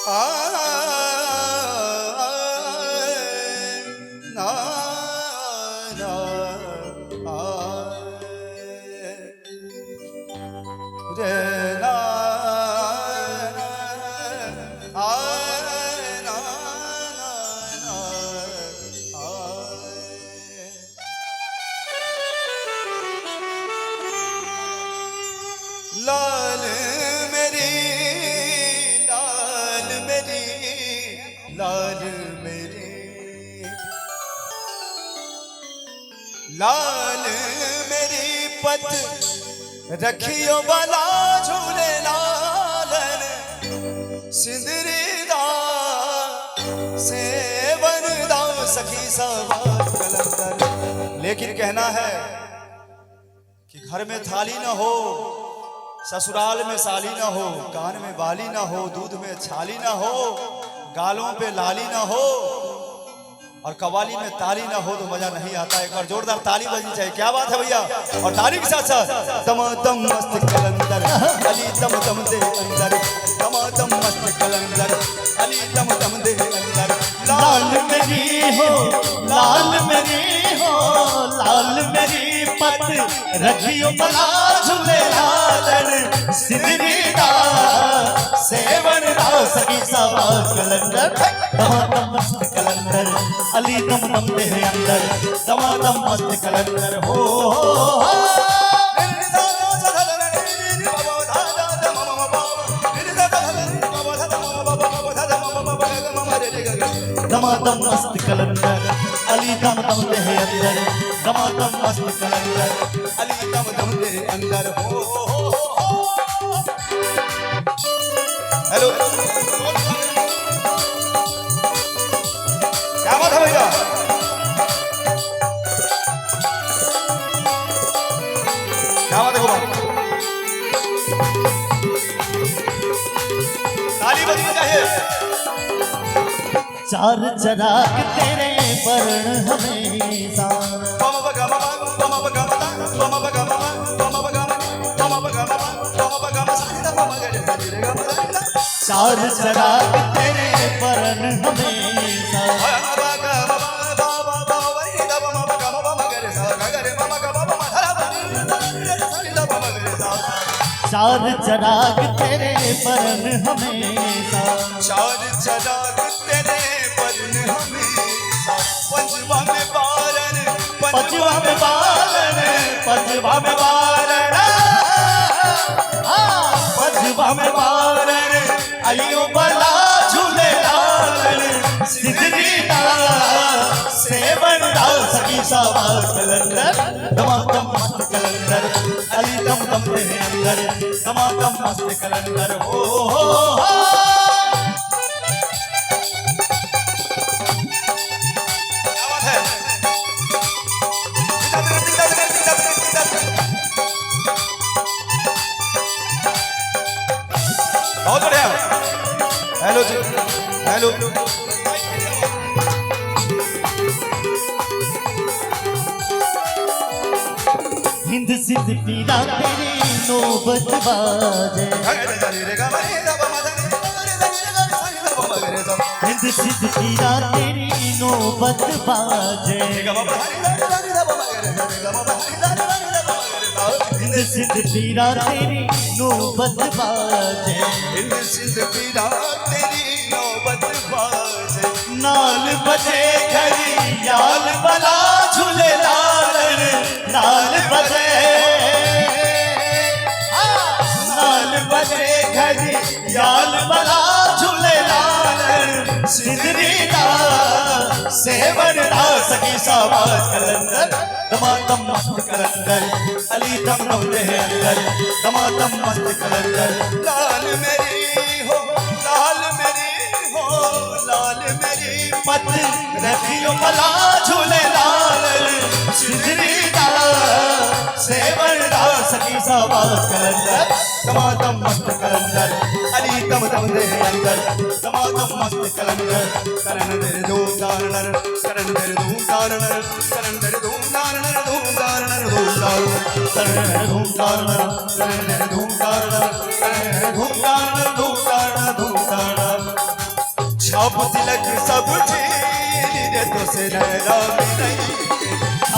लाल मेरी लाल मेरी लाल मेरी पत रखियो बला झूले लालन सिंदरी दा सेवन दा सखी सवार कलंदर। लेकिन कहना है कि घर में थाली न हो, ससुराल में साली ना हो, कान में बाली ना हो, दूध में छाली ना हो, गालों पे लाली ना हो और कवाली में ताली ना हो तो मजा नहीं आता। एक बार जोरदार ताली बजनी चाहिए। क्या बात है भैया। और ताली के साथ साथ दमादम मस्त कलंदर अली दम दम दे अंदर, दमादम मस्त कलंदर अली दम दम दे अंदर। लाल मेरी हो, लाल मेरी हो, लाल मेरी पत रखियो बला झूले लालन सिंदरी दा सेवन दा सखी सवार कलंदर। दमादम मस्त कलंदर अली दम दम दे अंदर, दमादम मस्त कलंदर हो। दमादम मस्त कलंदर अली दम दम दे अंदर, दमादम मस्त कलंदर अली दम दम दे अंदर हो। हेलो, क्या बात है भैया। क्या बात है गोपाल, ताली बजनी चाहिए। चार चराग तेरे वर्ण हमेशा, चार चराग तेरे वर्ण हमेशा, चार चराग तेरे वर्ण हमेशा, चार चराग तेरे वर्ण हमेशा। पंचवा में बारन, पंचवा में बालन, पंचवा में बालन, पंचवा में बालन अलियो बला झूले लालन सिंदरी दा सेवन दा सखी सवार कलंदर। दमादम मस्त कलंदर अली दम दम दे अंदर, दमादम मस्त कलंदर हो। बहुत बढ़िया। हेलो जी, हेलो। हिंद सिंध पीरा तेरी नौबत बाजे, हिंद सिंध पीरा तेरी नौबत बाजे, हिंद सिंध पीरा तेरी नौबत बाजे, हिंद सिंध पीरा तेरी नौबत बाजे। नाल बजे घड़ी याल बला झूले लालन, नाल बजे, नाल बजे घड़ी याल बला झूले लालन सिंदरी दा सेवन दा सखी सवार कलंदर। दमादम मस्त कलंदर अली दम दम दे अंदर, दमादम मस्त कलंदर। लाल मेरी हो, लाल मेरी हो, लाल मेरी पत रखियो बला झूले लालन सिंदरी दा सेवन दा सखी सवार कलंदर। दमादम मस्त कलंदर अली दम दम दे अंदर, दमादम मस्त कलंदर। करण दे धूम दारणर, करण दे धूम दारणर, करण दे धूम दारणर, धूम दारणर, धूम दारणर, करण धूम दारणर, करण दे धूम दारणर, करण दे धूम दारणर, धूम दारणर, धूम दारणर। छाप तिलक सब छीन रे तो से नैना मिलेंगे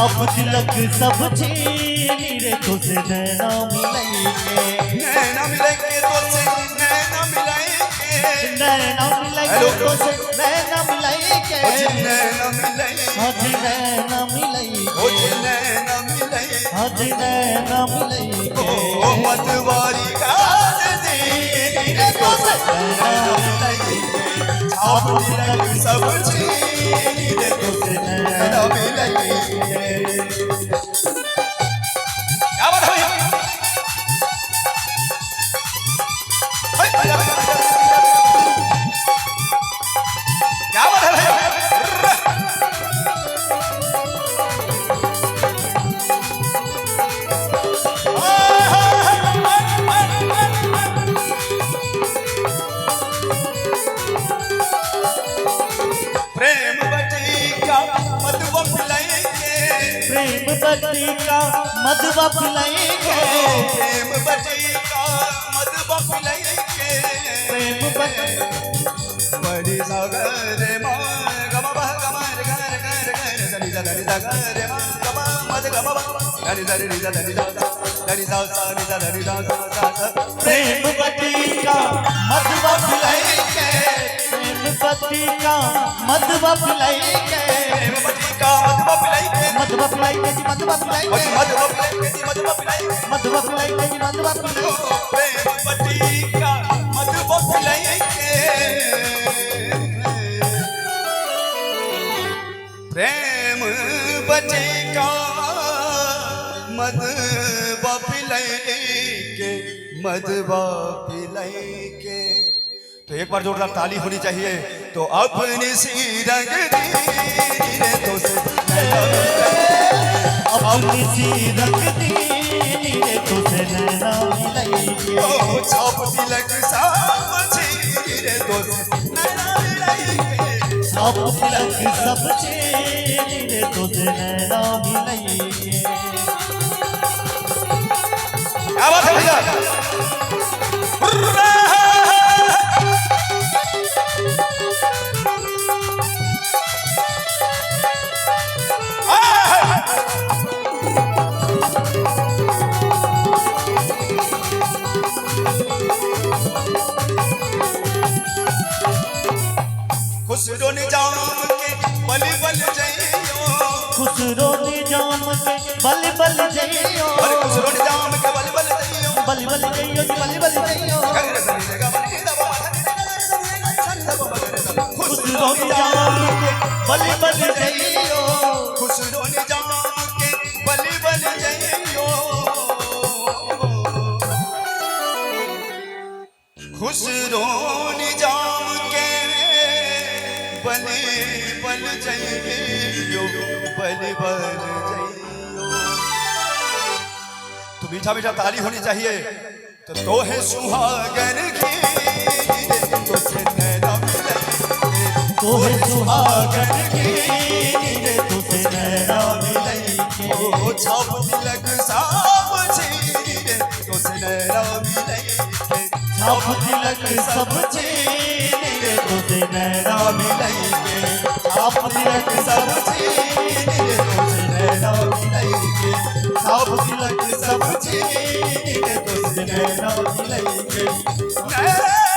अब तिलक सब छीन रे तो से नैना मिलेंगे नैना मिलेंगे तो से नैना मिलेंगे नैना मिलेंगे तो से नैना मिलेंगे नैना मिलेंगे हज नैना मिलेंगे नैना मिलेंगे हज नैना मिलेंगे ओ मतवारी गान दी रे तो से नैना मिलेंगे छाप तिलक सब छीन रे तो से नैना मिलेंगे क्या बात है क्या बात है भैया प्रेम बटिका मधुआ पिलाएंगे प्रेम बटिका मधुआ पिलाएंगे प्रेम बटिका मधुआ पिलाएंगे प्रेम बटिका बड़ी सागर मां गमा बह गमा घर घर घर सनी सनी सागर मां गमा मध गमा गनी सनी सनी सनी सा सनी सनी सा प्रेम बटिका मधुआ पिलाएंगे प्रेम बटिका मधुआ पिलाएंगे प्रेम बटिका मधुआ पिलाएंगे मधुआ पिलाएंगे जी मधुआ पिलाएंगे मधुआ पिलाएंगे जी मधुआ पिलाएंगे मधुआ पिलाएंगे जी मधुआ पिलाएंगे प्रेम बटिका मधुआ पिलाएंगे प्रेम बटिका मधुआ पिलाएंगे मधुआ पिलाएंगे तो एक बार जोरदार ताली होनी चाहिए तो अपनी सी रंग दी तो से अपनी सी रंग दी तो से नैना मिलेंगे ओ छाप तिलक सब छीन तो से नैना मिलेंगे छाप तिलक सब छीन तो से नैना मिलेंगे क्या बात है भैया खुसरो निजाम के बल बल जइयो खुसरो निजाम के बल बल जइयो अरे खुसरो निजाम के बल बल जइयो बल बल जइयो जी बल बल जइयो गंग सनी जगह बनी दबा खुसरो निजाम के बल बल जइयो खुसरो निजाम के बल बल जइयो खुसरो निजाम के बल बल जइयो बल बल जइयो तो मीठा मीठा ताली होनी चाहिए तो तोहे सुहागन की तो से नैना मिलेंगे तोहे सुहागन की तो से नैना मिलेंगे ओ छाप तिलक साब छीन तो से नैना मिलेंगे छाप तिलक सब छीन तो से नैना मिलेंगे छाप तिलक सब छीन तो से नैना मिलेंगे छाप तिलक सब छीन तो से नैना मिलेंगे नैना